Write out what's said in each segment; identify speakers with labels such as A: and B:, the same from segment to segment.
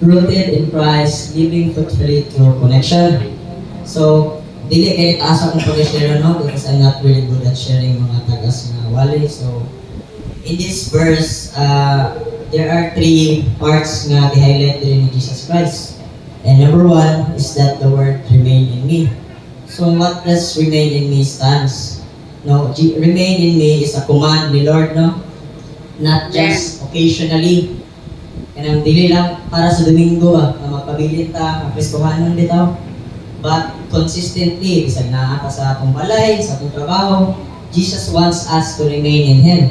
A: rooted in Christ, living fruitfully through connection. So, dili kay taas akong pag-share no because I'm not really good at sharing mga tagas na wali. So, in this verse, there are three parts nga i-highlight din ni Jesus Christ. And number one is that the word remain in me. So, what does remain in me stands? No, remain in me is a command ni Lord, no? Not just occasionally. Kanang dili lang para sa Domingo na magpabilin ta, makristohanon bitaw. But consistently, bisag naa ka sa atong balay, sa atong trabaho, Jesus wants us to remain in Him.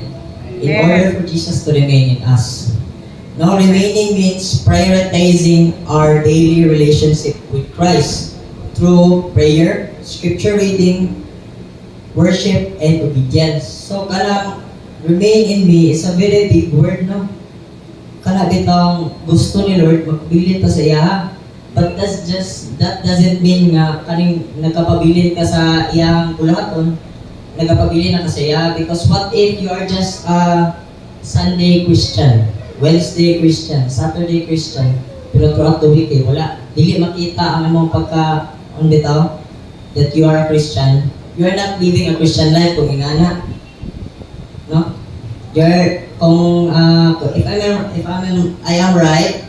A: In order for Jesus to remain in us. Now, remaining means prioritizing our daily relationship with Christ through prayer, scripture reading, worship, and obedience. So, kanang remain in me is a very big word, no? Kana bitang gusto ni Lord magpabilin ta sa iya, but that doesn't mean nga kaning nagkapabilin ka sa iyang bulaton, nagkapabilin na ka sa iya, because what if you are just a Sunday Christian, Wednesday Christian, Saturday Christian, pero throughout the week wala, dili makita ang among pagka bitaw that you are a Christian. You are not living a Christian life kung ingana, no? You're if I am right,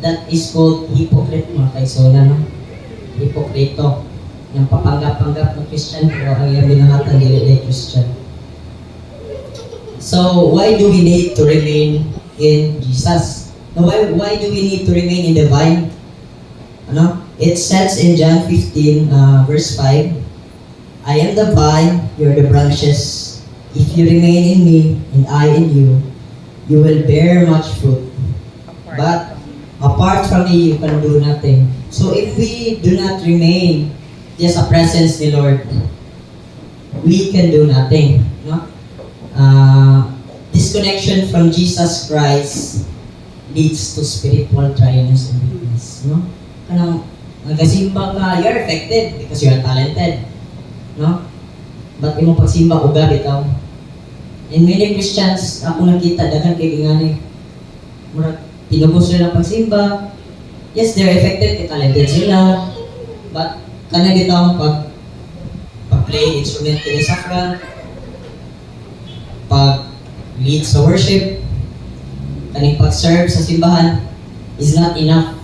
A: that is called hypocrite mga kaisona, no? Hipokrito. Yung papanggap-panggap ng Christian pero ang iyang binahatan dili Christian. So, why do we need to remain in Jesus? Now, why do we need to remain in the vine? Ano? It says in John 15, verse 5, I am the vine, you're the branches. If you remain in me, and I in you, you will bear much fruit. But apart from me, you can do nothing. So if we do not remain just a presence ni Lord, we can do nothing. No? Disconnection from Jesus Christ leads to spiritual dryness and weakness. No? Kanang nagasimba ka, you're affected because you are talented. No? But imong pagsimba uga bitaw. And many Christians, ako nakita, dagan kay ingani. Murag, tinubos sila ng pagsimba. Yes, they're affected, kay talented sila. But, kana bitaw pag-play instrument kini sa front, pag-lead sa worship, kaning pag-serve sa simbahan, is not enough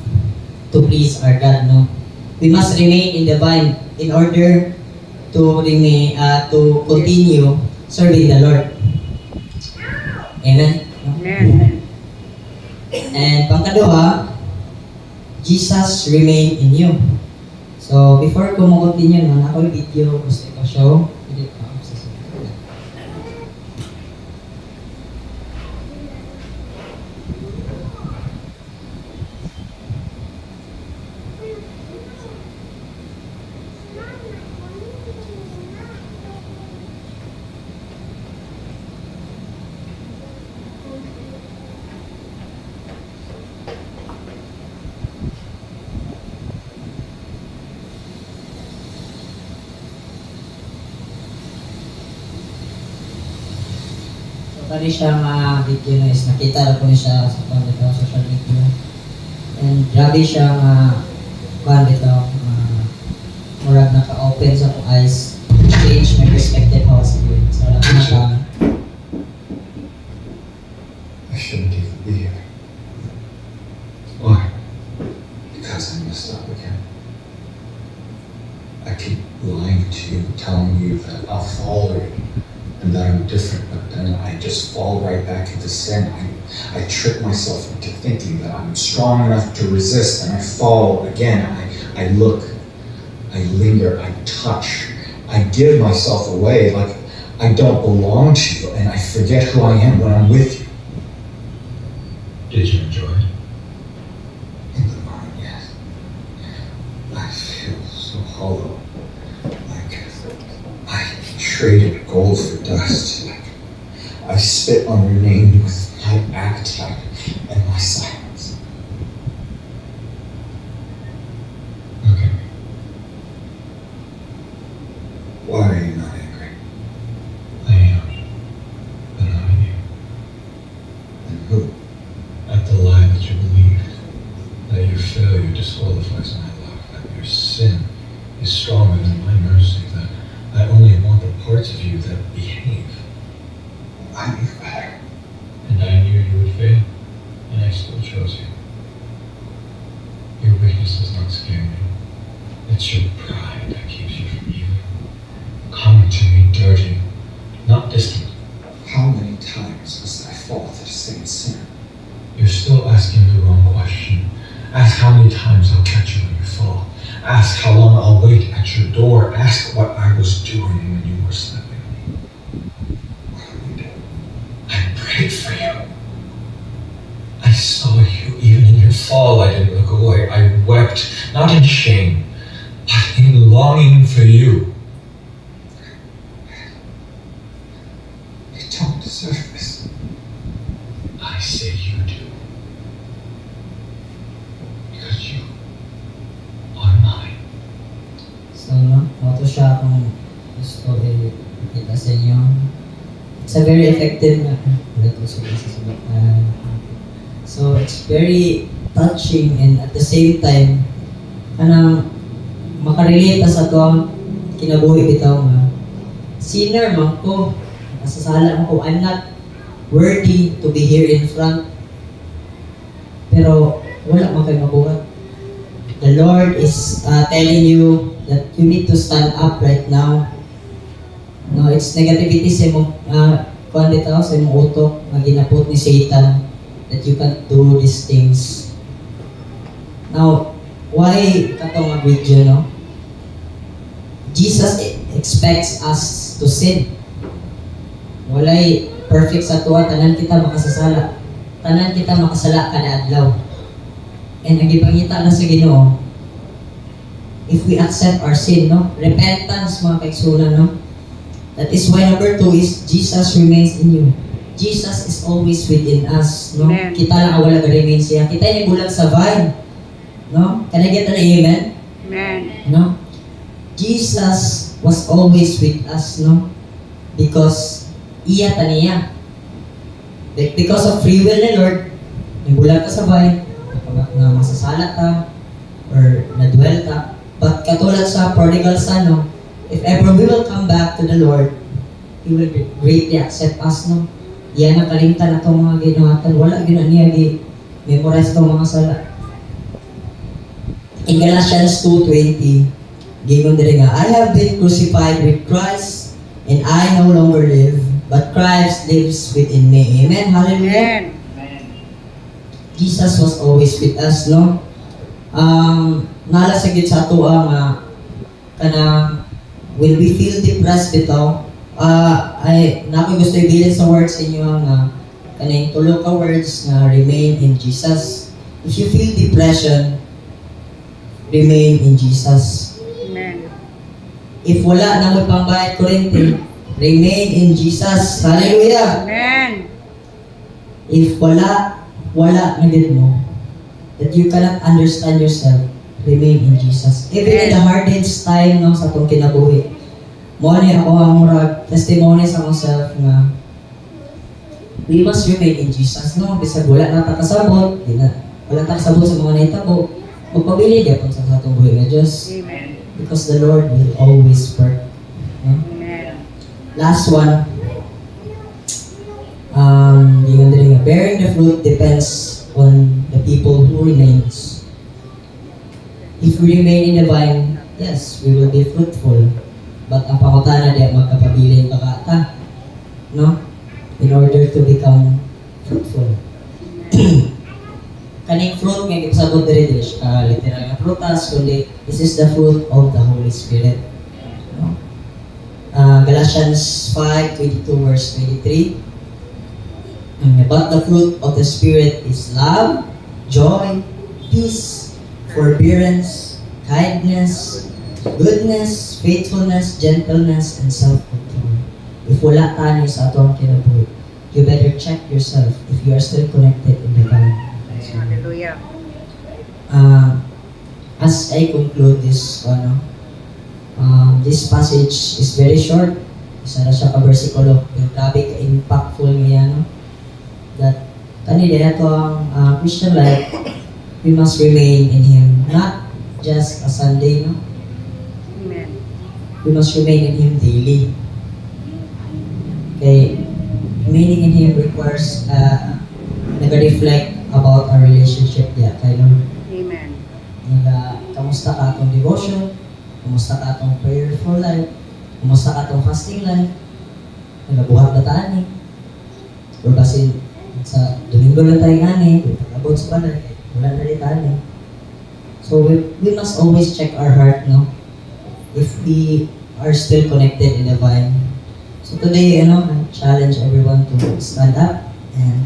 A: to please our God, no? We must remain in the vine in order to continue serving the Lord. Amen?
B: Amen.
A: And pangkaduha, Jesus remain in you. So, before ko mag-continue, ako yung video gusto ko show. Bali siyang video na is nakita ko niya siya sa social media. And grabe siyang murag naka-open sa akong eyes, change my perspective how I see it. So alam na siya.
C: I shouldn't even be here. Why? Because I messed up again. I keep lying to you, telling you that I'll follow you and that I'm different, but then I just fall right back into sin. I trick myself into thinking that I'm strong enough to resist, and I fall again. I look, I linger, I touch, I give myself away like I don't belong to you, and I forget who I am when I'm with you.
D: Did you enjoy it?
C: In the moment, yes. I feel so hollow. Like I traded gold for dust. Like I spit on your name with my appetite and my silence.
D: Okay.
C: Why are you not angry?
D: I am. But not at you.
C: And who?
D: At the lie that you believed. failure disqualifies my love, that your sin is stronger than my mercy, that I only want the parts of you that behave.
C: I knew better.
D: And I knew you would fail, and I still chose you. Your weakness does not scare me. It's your pride that keeps you from healing. Come to me dirty, not distant.
C: How many times must I fall to the same sin?
D: You're still asking the wrong question. Ask how many times I'll catch you when you fall. Ask how long I'll wait at your door. Ask what I was doing when you were sleeping.
C: What do we do?
D: I prayed for you. I saw you even in your fall. I didn't look away. I wept, not in shame, but in longing for you.
C: You don't deserve this.
D: I say you do. Because you are mine.
A: So, no, auto siya kung gusto kita sa inyo. It's a very effective na. So, it's very touching and at the same time, kanang makarelate sa to kinabuhi bitaw nga. Sinner man ko, nasasala man ko, I'm not worthy to be here in front. Pero wala man kayo mabuhat. The Lord is telling you that you need to stand up right now. No, it's negativity sa imong kuan bitaw sa imong utok nga ginapot ni Satan that you can't do these things. Now, why katong nga video, no? Jesus expects us to sin. Walay perfect sa tuwa, tanan kita makasasala. Tanan kita makasala kada adlaw. And ang gipangita na sa Ginoo, if we accept our sin, no? Repentance, mga kaigsunan, no? That is why number 2 is Jesus remains in you. Jesus is always within us, no?
B: Amen.
A: Kita lang wala ga-remain siya. Kita niya bulag sa vine, no? Can I get an amen?
B: Amen.
A: No? Jesus was always with us, no? Because iya taniya. Because of free will ni Lord, nabulag ka sa vine, na masasala ka, or nadwell ka. But katulad sa prodigal son, no? If ever we will come back to the Lord, He will greatly accept us, no? Iya na kalimtan na itong mga ginuhatan. Wala gina niya memorize itong mga sala. In Galatians 2:20, given dire nga, I have been crucified with Christ, and I no longer live, but Christ lives within me. Amen? Hallelujah.
B: Amen.
A: Jesus was always with us, no? Nala sa gid sa ato nga kanang when we feel depressed bitaw, nakoy gusto ibilin sa words sa inyo nga kaning tulo ka words na remain in Jesus. If you feel depression, remain in Jesus.
B: Amen.
A: If wala na mo pangbayad kuryente, remain in Jesus. Hallelujah!
B: Amen.
A: If wala na gid mo, that you cannot understand yourself, remain in Jesus. Even in the hardest time, no, sa itong kinabuhi, mo ni ako ang murag testimony sa myself nga we must remain in Jesus, no? Bisag wala na takasabot, wala takasabot sa mga nahitabo, magpabili gyapon sa atong buhi nga Diyos.
B: Amen.
A: Because the Lord will always work. No?
B: Amen.
A: Last one. Bearing the fruit depends on the people who remains. If we remain in the vine, yes, we will be fruitful. But ang pangutana di magkapabilin baka no? In order to become fruitful. Kaning fruit nga ipasabot diri siya literal nga prutas, kundi this is the fruit of the Holy Spirit. No? Galatians 5:22 verse 23. But the fruit of the Spirit is love, joy, peace, forbearance, kindness, goodness, faithfulness, gentleness, and self-control. If wala tani sa atong kinabuhi, you better check yourself if you are still connected in the vine.
B: Hallelujah.
A: As I conclude this, this passage is very short. Isa na siya ka-versikulo. Yung grabe ka-impactful niya, no? That kanina ito ang Christian life we must remain in Him, not just a Sunday, no?
B: Amen.
A: We must remain in Him daily. Okay, remaining in Him requires nag-reflect about our relationship niya kay Lord.
B: Amen.
A: Kamusta ka atong devotion? Kamusta ka atong prayerful life? Kamusta ka atong fasting life? Nagabuhat na taani? O kasi sa Domingo lang tayo ngani, pag-abot sa balay, wala na rin taani. So we must always check our heart, no? If we are still connected in the vine. So today, I challenge everyone to stand up and